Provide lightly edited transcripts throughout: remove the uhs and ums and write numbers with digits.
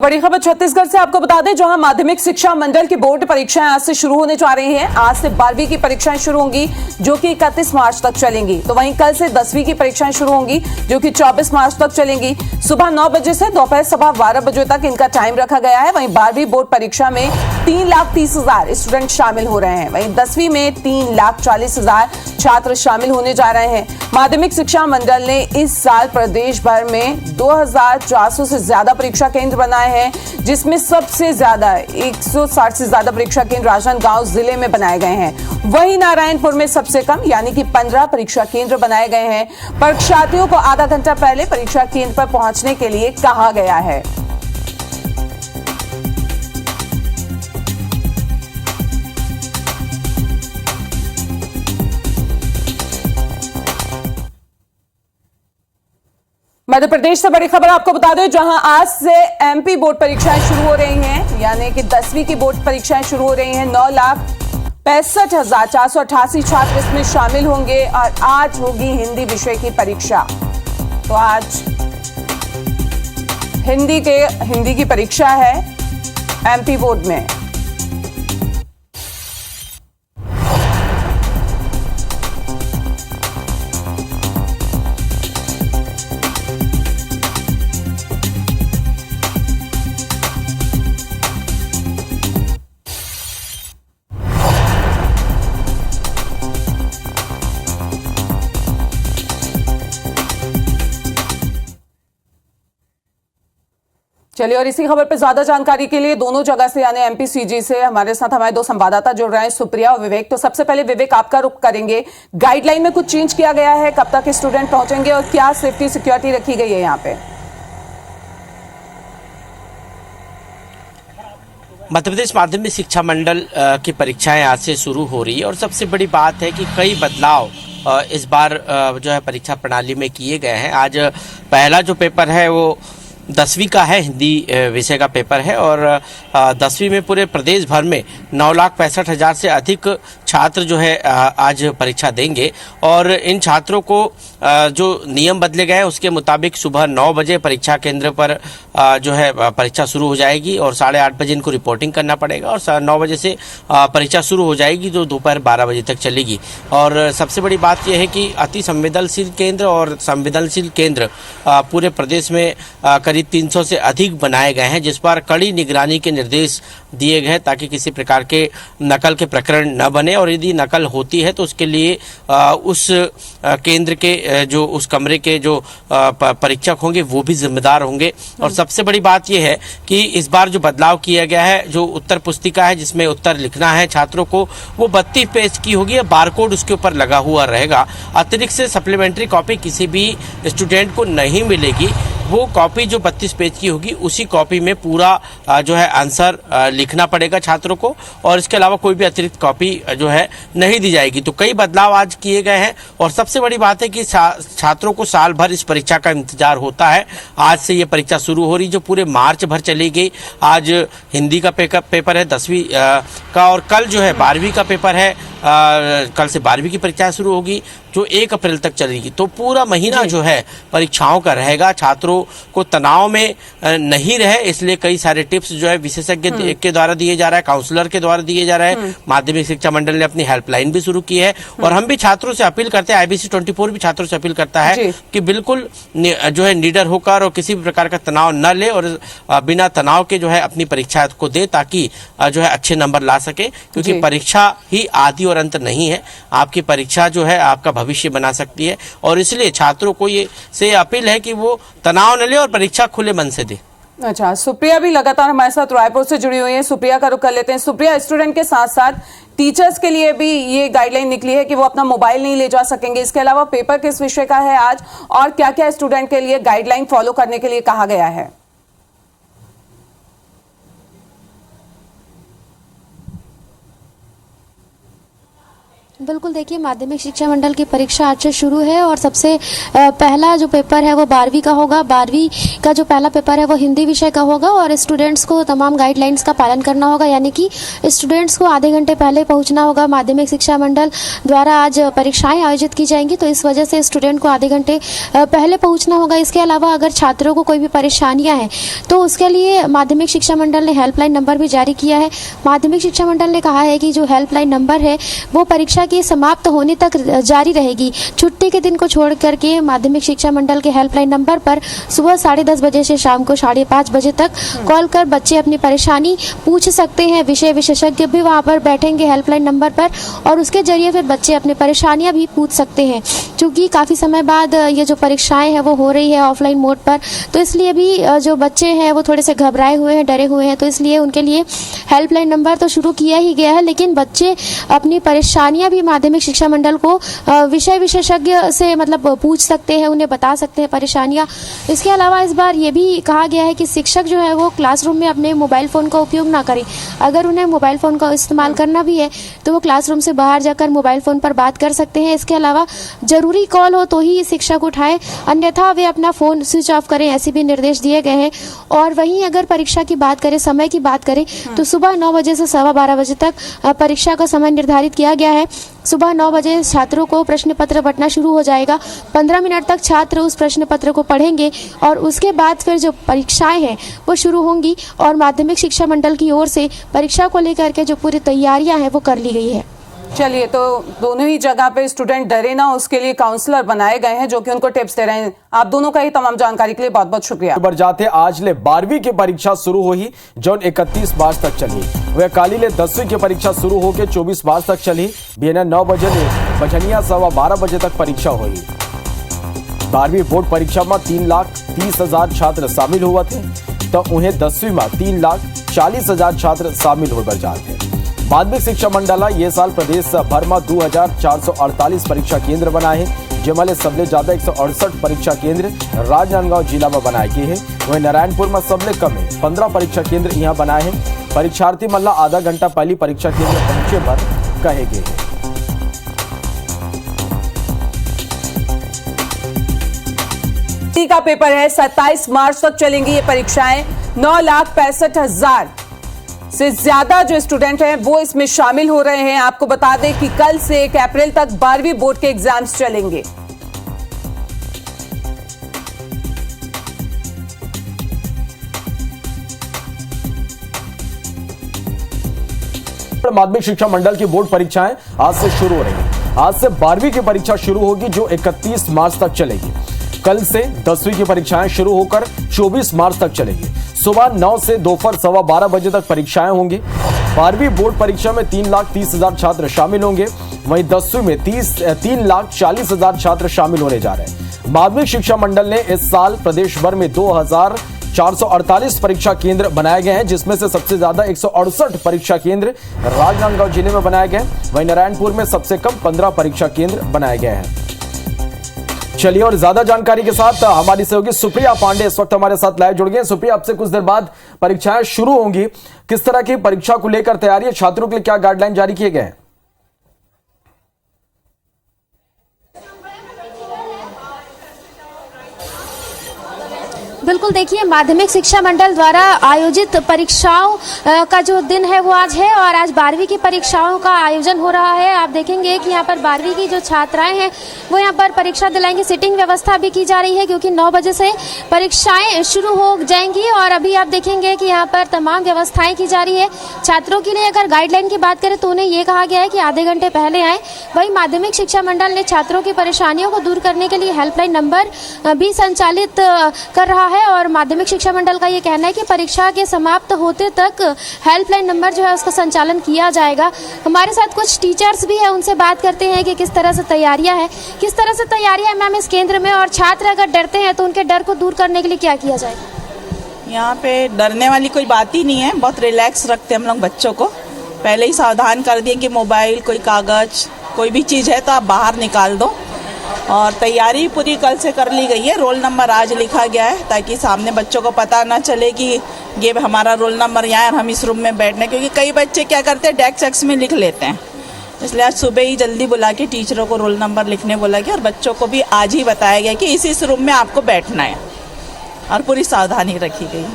बड़ी खबर छत्तीसगढ़ से आपको बता दें, जहां माध्यमिक शिक्षा मंडल की बोर्ड परीक्षाएं आज से शुरू होने जा रही हैं। आज से 12वीं की परीक्षाएं शुरू होंगी जो कि 31 मार्च तक चलेंगी। तो वहीं कल से 10वीं की परीक्षाएं शुरू होंगी जो कि 24 मार्च तक चलेंगी। सुबह 9 बजे से दोपहर सवा 12 बजे तक इनका टाइम रखा गया है। वहीं 12वीं बोर्ड परीक्षा में 3,30,000 स्टूडेंट शामिल हो रहे हैं। वहीं 10वीं में 3,40,000 छात्र शामिल होने जा रहे हैं। माध्यमिक शिक्षा मंडल ने इस साल प्रदेश भर में 2,400 से ज्यादा परीक्षा केंद्र बनाए हैं, जिसमें सबसे ज्यादा 160 से ज्यादा परीक्षा केंद्र राजनांदगांव जिले में बनाए गए हैं। वहीं नारायणपुर में सबसे कम यानी कि 15 परीक्षा केंद्र बनाए गए हैं। परीक्षार्थियों को आधा घंटा पहले परीक्षा केंद्र पर पहुंचने के लिए कहा गया है। मध्य प्रदेश से बड़ी खबर आपको बता दें, जहां आज से एमपी बोर्ड परीक्षाएं शुरू हो रही हैं, यानी कि 10वीं की बोर्ड परीक्षाएं शुरू हो रही हैं। 9,65,488 छात्र इसमें शामिल होंगे और आज होगी हिंदी विषय की परीक्षा। तो आज हिंदी की परीक्षा है एमपी बोर्ड में। चलिए, और इसी खबर पर ज्यादा जानकारी के लिए दोनों जगह से यानी एमपीसीजी से हमारे साथ हमारे दो संवाददाता जुड़ रहे हैं, सुप्रिया और विवेक। तो सबसे पहले विवेक, आपका रुख करेंगे। गाइडलाइन में कुछ चेंज किया गया है, कब तक स्टूडेंट पहुंचेंगे और क्या सेफ्टी सिक्योरिटी रखी गई है यहाँ पे? मध्य प्रदेश माध्यमिक शिक्षा मंडल की परीक्षाएं आज से शुरू हो रही है और सबसे बड़ी बात है कि कई बदलाव इस बार जो है परीक्षा प्रणाली में किए गए हैं। आज पहला जो पेपर है वो 10वीं का है, हिंदी विषय का पेपर है और 10वीं में पूरे प्रदेश भर में 9,65,000 से अधिक छात्र जो है आज परीक्षा देंगे। और इन छात्रों को जो नियम बदले गए हैं उसके मुताबिक सुबह 9 बजे परीक्षा केंद्र पर जो है परीक्षा शुरू हो जाएगी और 8:30 बजे इनको रिपोर्टिंग करना पड़ेगा और 9 बजे से परीक्षा शुरू हो जाएगी जो दोपहर 12 बजे तक चलेगी। और सबसे बड़ी बात यह है कि अति संवेदनशील केंद्र और संवेदनशील केंद्र पूरे प्रदेश में करीब 300 से अधिक बनाए गए हैं, जिस पर कड़ी निगरानी के निर्देश दिए गए हैं ताकि किसी प्रकार के नकल के प्रकरण न बने और यदि नकल होती है तो उसके लिए उस केंद्र के जो उस कमरे के जो परीक्षक होंगे वो भी जिम्मेदार होंगे। और सबसे बड़ी बात यह है कि इस बार जो बदलाव किया गया है, जो उत्तर पुस्तिका है जिसमें उत्तर लिखना है छात्रों को, वो 32 पेज की होगी, बारकोड उसके ऊपर लगा हुआ रहेगा। अतिरिक्त से सप्लीमेंट्री कॉपी किसी भी स्टूडेंट को नहीं मिलेगी। वो कॉपी जो 32 पेज की होगी उसी कॉपी में पूरा जो है आंसर लिखना पड़ेगा छात्रों को और इसके अलावा कोई भी अतिरिक्त कॉपी जो है नहीं दी जाएगी। तो कई बदलाव आज किए गए हैं और सबसे बड़ी बात है कि छात्रों को साल भर इस परीक्षा का इंतजार होता है। आज से ये परीक्षा शुरू हो रही जो पूरे मार्च भर चलेगी। आज हिंदी का पेपर है 10वीं का और कल जो है 12वीं का पेपर है। कल से 12वीं की परीक्षा शुरू होगी जो 1 अप्रैल तक चलेगी। तो पूरा महीना जो है परीक्षाओं का रहेगा। छात्रों को तनाव में नहीं रहे इसलिए कई सारे टिप्स जो है विशेषज्ञ के द्वारा दिए जा रहा है, काउंसलर के द्वारा दिए जा रहे हैं। माध्यमिक शिक्षा मंडल ने अपनी हेल्पलाइन भी शुरू की है और हम भी छात्रों से अपील करते हैं, IBC 24 भी छात्रों से अपील करता है कि बिल्कुल जो है निडर होकर और किसी भी प्रकार का तनाव न ले और बिना तनाव के जो है अपनी परीक्षा को दे ताकि जो है अच्छे नंबर ला सके, क्योंकि परीक्षा ही आदि और अंत नहीं है। आपकी परीक्षा जो है आपका भविष्य बना सकती है और इसलिए छात्रों को ये से अपील है कि वो तनाव न ले और परीक्षा खुले मन से दे। अच्छा, सुप्रिया भी लगातार हमारे साथ रायपुर से जुड़ी हुई है। सुप्रिया का रुख कर लेते हैं। सुप्रिया, स्टूडेंट के साथ साथ टीचर्स के लिए भी ये गाइडलाइन निकली है कि वो अपना मोबाइल नहीं ले जा सकेंगे। इसके अलावा पेपर किस विषय का है आज और क्या क्या स्टूडेंट के लिए गाइडलाइन फॉलो करने के लिए कहा गया है? बिल्कुल, देखिए माध्यमिक शिक्षा मंडल की परीक्षा आज से शुरू है और सबसे पहला जो पेपर है वो 12वीं का होगा। 12वीं का जो पहला पेपर है वो हिंदी विषय का होगा और स्टूडेंट्स को तमाम गाइडलाइंस का पालन करना होगा, यानी कि स्टूडेंट्स को आधे घंटे पहले पहुंचना होगा। माध्यमिक शिक्षा मंडल द्वारा आज परीक्षाएं आयोजित की जाएंगी, तो इस वजह से स्टूडेंट को आधे घंटे पहले पहुँचना होगा। इसके अलावा अगर छात्रों को कोई भी परेशानियाँ हैं तो उसके लिए माध्यमिक शिक्षा मंडल ने हेल्पलाइन नंबर भी जारी किया है। माध्यमिक शिक्षा मंडल ने कहा है कि जो हेल्पलाइन नंबर है वो परीक्षा की समाप्त होने तक जारी रहेगी। छुट्टी के दिन को छोड़ करके माध्यमिक शिक्षा मंडल के हेल्पलाइन नंबर पर सुबह 10:30 बजे से शाम को 5:30 बजे तक कॉल कर बच्चे अपनी परेशानी पूछ सकते हैं। विषय विशेषज्ञ भी वहां पर बैठेंगे हेल्पलाइन नंबर पर और उसके जरिए फिर बच्चे अपनी परेशानियां भी पूछ सकते हैं। क्योंकि काफ़ी समय बाद ये जो परीक्षाएं हैं वो हो रही है ऑफलाइन मोड पर, तो इसलिए भी जो बच्चे हैं वो थोड़े से घबराए हुए हैं, डरे हुए हैं, तो इसलिए उनके लिए हेल्पलाइन नंबर तो शुरू किया ही गया है। लेकिन बच्चे अपनी परेशानियां भी माध्यमिक शिक्षा मंडल को विषय विशेषज्ञ से मतलब पूछ सकते हैं, उन्हें बता सकते हैं परेशानियां। इसके अलावा इस बार ये भी कहा गया है कि शिक्षक जो है वो क्लासरूम में अपने मोबाइल फ़ोन का उपयोग ना करें। अगर उन्हें मोबाइल फ़ोन का इस्तेमाल करना भी है तो वो क्लासरूम से बाहर जाकर मोबाइल फ़ोन पर बात कर सकते हैं। इसके अलावा ज़रूरी कॉल हो तो ही शिक्षक उठाए, अन्यथा वे अपना फ़ोन स्विच ऑफ करें, ऐसे भी निर्देश दिए गए हैं। और वहीं अगर परीक्षा की बात करें, समय की बात करें, तो सुबह 9 बजे से 12:15 बजे तक परीक्षा का समय निर्धारित किया गया है। सुबह 9 बजे छात्रों को प्रश्न पत्र बंटना शुरू हो जाएगा। 15 मिनट तक छात्र उस प्रश्न पत्र को पढ़ेंगे और उसके बाद फिर जो परीक्षाएं हैं वो शुरू होंगी और माध्यमिक शिक्षा मंडल की ओर से परीक्षा को लेकर के जो पूरी तैयारियां हैं वो कर ली गई है। चलिए, तो दोनों ही जगह पे स्टूडेंट डरे ना, उसके लिए काउंसलर बनाए गए हैं जो कि उनको टिप्स दे रहे हैं। आप दोनों का ही तमाम जानकारी के लिए बहुत बहुत शुक्रिया। जाते आज ले 12वीं की परीक्षा शुरू हुई जो 31 मार्च तक चली। वह काली ले 10वीं की परीक्षा शुरू होकर 24 मार्च तक चली। बीएनएन 9 बजे ले बजनिया 12:15 बजे तक परीक्षा हुई। 12वीं बोर्ड परीक्षा में 3,30,000 छात्र शामिल हुए थे, तो उन्हें 10वीं में 3,40,000 छात्र शामिल हो जाते थे। माध्यमिक शिक्षा मंडल ये साल प्रदेश भर में 2,448 परीक्षा केंद्र बनाए हैं, जिसमें सबसे ज्यादा 168 परीक्षा केंद्र राजनांदगांव जिला में बनाए गए हैं। वहीं नारायणपुर में सबसे कम 15 परीक्षा केंद्र यहाँ बनाए हैं। परीक्षार्थी मल्ला आधा घंटा पहले परीक्षा केंद्र पहुंचे पर कहे गए हैं। का पेपर है, 27 मार्च तक चलेंगी ये परीक्षाएं। 9,65,000 से ज्यादा जो स्टूडेंट हैं वो इसमें शामिल हो रहे हैं। आपको बता दें कि कल से 1 अप्रैल तक 12वीं बोर्ड के एग्जाम्स चलेंगे। माध्यमिक शिक्षा मंडल की बोर्ड परीक्षाएं आज से शुरू हो रही हैं। आज से 12वीं की परीक्षा शुरू होगी जो 31 मार्च तक चलेगी। कल से 10वीं की परीक्षाएं शुरू होकर 24 मार्च तक चलेगी। सुबह 9 से दोपहर 12:15 बजे तक परीक्षाएं होंगी। 12वीं बोर्ड परीक्षा में 3,30,000 छात्र शामिल होंगे। वहीं 10वीं में 3,40,000 छात्र शामिल होने जा रहे हैं। माध्यमिक शिक्षा मंडल ने इस साल प्रदेश भर में 2,448 परीक्षा केंद्र बनाए गए हैं, जिसमें से सबसे ज्यादा 168 परीक्षा केंद्र राजनांदगांव जिले में बनाए गए। वहीं नारायणपुर में सबसे कम 15 परीक्षा केंद्र बनाए गए हैं। चलिए, और ज्यादा जानकारी के साथ हमारी सहयोगी सुप्रिया पांडे इस वक्त हमारे साथ लाइव जुड़ गए। सुप्रिया, आपसे कुछ देर बाद परीक्षाएं शुरू होंगी, किस तरह की परीक्षा को लेकर तैयारी है, छात्रों के लिए क्या गाइडलाइन जारी किए गए हैं? बिल्कुल, देखिए माध्यमिक शिक्षा मंडल द्वारा आयोजित परीक्षाओं का जो दिन है वो आज है और आज 12वीं की परीक्षाओं का आयोजन हो रहा है। आप देखेंगे कि यहाँ पर 12वीं की जो छात्राएं हैं वो यहाँ पर परीक्षा दिलाएंगी। सिटिंग व्यवस्था भी की जा रही है क्योंकि 9 बजे से परीक्षाएं शुरू हो जाएंगी और अभी आप देखेंगे कि यहाँ पर तमाम व्यवस्थाएं की जा रही है। छात्रों के लिए अगर गाइडलाइन की बात करें तो उन्हें ये कहा गया है कि आधे घंटे पहले आए। वहीं माध्यमिक शिक्षा मंडल ने छात्रों की परेशानियों को दूर करने के लिए हेल्पलाइन नंबर भी संचालित कर रहा है और माध्यमिक शिक्षा मंडल का ये कहना है कि परीक्षा के समाप्त होते तक हेल्पलाइन नंबर जो है उसका संचालन किया जाएगा। हमारे साथ कुछ टीचर्स भी हैं, उनसे बात करते हैं कि किस तरह से तैयारियां हैं, किस तरह से तैयारियां मैम इस केंद्र में, और छात्र अगर डरते हैं तो उनके डर को दूर करने के लिए क्या किया जाएगा? यहाँ पे डरने वाली कोई बात ही नहीं है, बहुत रिलैक्स रखते हैं हम लोग बच्चों को। पहले ही सावधान कर दिए कि मोबाइल, कोई कागज, कोई भी चीज़ है तो आप बाहर निकाल दो। और तैयारी पूरी कल से कर ली गई है। रोल नंबर आज लिखा गया है ताकि सामने बच्चों को पता ना चले कि ये हमारा रोल नंबर यहाँ है और हम इस रूम में बैठने, क्योंकि कई बच्चे क्या करते हैं डेस्क में लिख लेते हैं, इसलिए आज सुबह ही जल्दी बुला के टीचरों को रोल नंबर लिखने बोला गया और बच्चों को भी आज ही बताया गया कि इस रूम में आपको बैठना है और पूरी सावधानी रखी गई।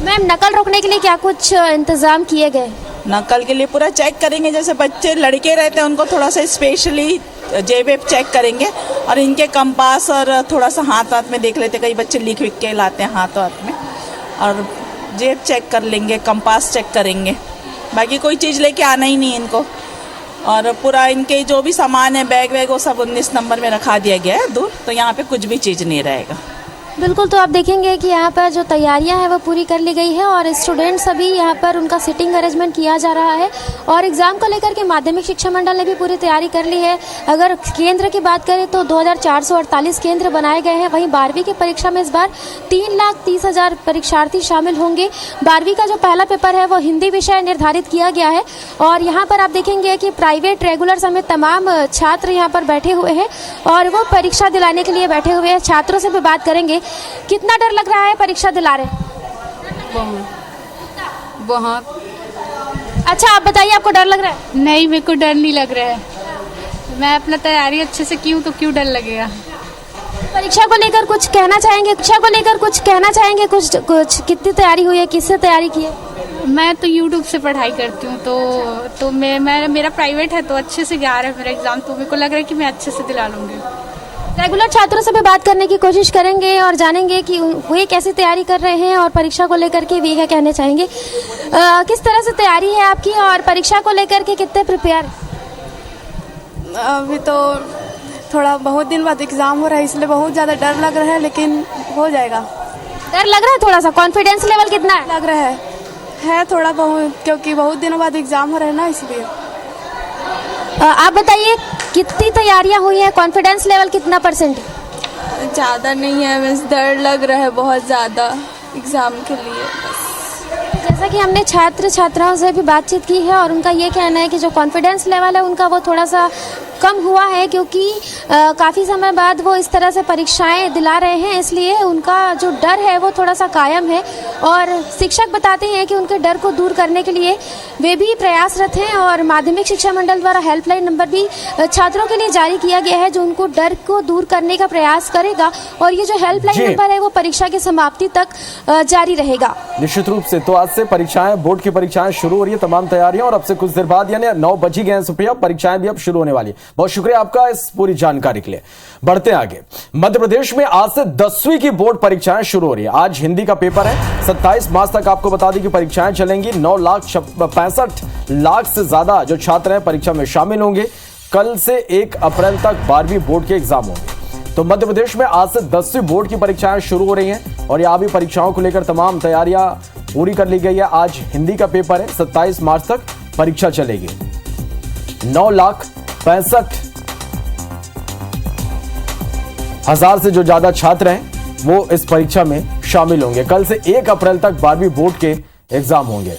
मैम, नकल रोकने के लिए क्या कुछ इंतजाम किए गए? नकल के लिए पूरा चेक करेंगे, जैसे बच्चे लड़के रहते हैं उनको थोड़ा सा स्पेशली जेब वेब चेक करेंगे और इनके कंपास और थोड़ा सा हाथ हाथ में देख लेते, कई बच्चे लिख विख के लाते हैं हाथ हाथ में, और जेब चेक कर लेंगे, कंपास चेक करेंगे। बाकी कोई चीज़ लेके आना ही नहीं इनको, और पूरा इनके जो भी सामान है बैग वैग वो सब 19 नंबर में रखा दिया गया है दूर, तो यहाँ पे कुछ भी चीज़ नहीं रहेगा। बिल्कुल, तो आप देखेंगे कि यहाँ पर जो तैयारियां हैं वो पूरी कर ली गई है और स्टूडेंट्स अभी यहाँ पर उनका सीटिंग अरेंजमेंट किया जा रहा है और एग्ज़ाम को लेकर के माध्यमिक शिक्षा मंडल ने भी पूरी तैयारी कर ली है। अगर केंद्र की बात करें तो 2448 केंद्र बनाए गए हैं। वहीं 12वीं की परीक्षा में इस बार 3,30,000 परीक्षार्थी शामिल होंगे। 12वीं का जो पहला पेपर है वो हिंदी विषय निर्धारित किया गया है और यहाँ पर आप देखेंगे कि प्राइवेट रेगुलर समेत तमाम छात्र यहाँ पर बैठे हुए हैं और वो परीक्षा दिलाने के लिए बैठे हुए हैं। छात्रों से भी बात करेंगे, कितना डर लग रहा है परीक्षा दिला रहे? बहुत। अच्छा, आप बताइए, आपको डर लग रहा है? नहीं, मेरे को डर नहीं लग रहा है। मैं अपना तैयारी अच्छे से की हूँ तो क्यों डर लगेगा। परीक्षा को लेकर कुछ कहना चाहेंगे? कुछ कितनी तैयारी हुई है, किससे तैयारी की है? मैं तो YouTube से पढ़ाई करती हूँ तो मेरा प्राइवेट है तो अच्छे से जा रहा है मेरा एग्जाम, तो मेरे को लग रहा है कि मैं अच्छे से दिला लूँगी। रेगुलर छात्रों से भी बात करने की कोशिश करेंगे और जानेंगे कि वे कैसी तैयारी कर रहे हैं और परीक्षा को लेकर के वे क्या कहना चाहेंगे। किस तरह से तैयारी है आपकी और परीक्षा को लेकर के कितने प्रिपेयर? अभी तो थोड़ा बहुत दिन बाद एग्ज़ाम हो रहा है इसलिए बहुत ज़्यादा डर लग रहा है, लेकिन हो जाएगा। डर लग रहा है थोड़ा सा? कॉन्फिडेंस लेवल कितना है? लग रहा है थोड़ा बहुत, क्योंकि बहुत दिनों बाद एग्ज़ाम हो रहा है ना, इसलिए। आप बताइए, कितनी तैयारियां हुई हैं? कॉन्फिडेंस लेवल कितना %? ज़्यादा नहीं है, बस डर लग रहा है बहुत ज़्यादा एग्ज़ाम के लिए। जैसा कि हमने छात्र छात्राओं से भी बातचीत की है और उनका ये कहना है कि जो कॉन्फिडेंस लेवल है उनका वो थोड़ा सा कम हुआ है, क्योंकि काफ़ी समय बाद वो इस तरह से परीक्षाएं दिला रहे हैं, इसलिए उनका जो डर है वो थोड़ा सा कायम है। और शिक्षक बताते हैं कि उनके डर को दूर करने के लिए वे भी प्रयासरत हैं और माध्यमिक शिक्षा मंडल द्वारा हेल्पलाइन नंबर भी छात्रों के लिए जारी किया गया है जो उनको डर को दूर करने का प्रयास करेगा और ये जो हेल्पलाइन नंबर है वो परीक्षा की समाप्ति तक जारी रहेगा। निश्चित रूप से तो आज से परीक्षाएं, बोर्ड की परीक्षाएं शुरू हो रही है, तमाम तैयारियां, और अब से कुछ देर बाद यानी 9 बज गए हैं सुप्रिया, परीक्षाएं भी अब शुरू होने वाली। बहुत शुक्रिया आपका इस पूरी जानकारी के लिए। बढ़ते हैं आगे। मध्य प्रदेश में आज से 10वीं की बोर्ड परीक्षाएं शुरू हो रही है। आज हिंदी का पेपर है, 27 मार्च तक आपको बता दें कि परीक्षाएं चलेंगी। 9,65,00,000 से ज्यादा जो छात्र हैं परीक्षा में शामिल होंगे। कल से 1 अप्रैल तक 12वीं बोर्ड के एग्जाम होंगे। तो मध्य प्रदेश में आज से 10वीं बोर्ड की परीक्षाएं शुरू हो रही हैं और यहां भी परीक्षाओं को लेकर तमाम तैयारियां पूरी कर ली गई है। आज हिंदी का पेपर है, 27 मार्च तक परीक्षा चलेगी। 9,65,00,000 से जो ज्यादा छात्र हैं वो इस परीक्षा में शामिल होंगे। कल से 1 अप्रैल तक 12वीं बोर्ड के एग्जाम होंगे।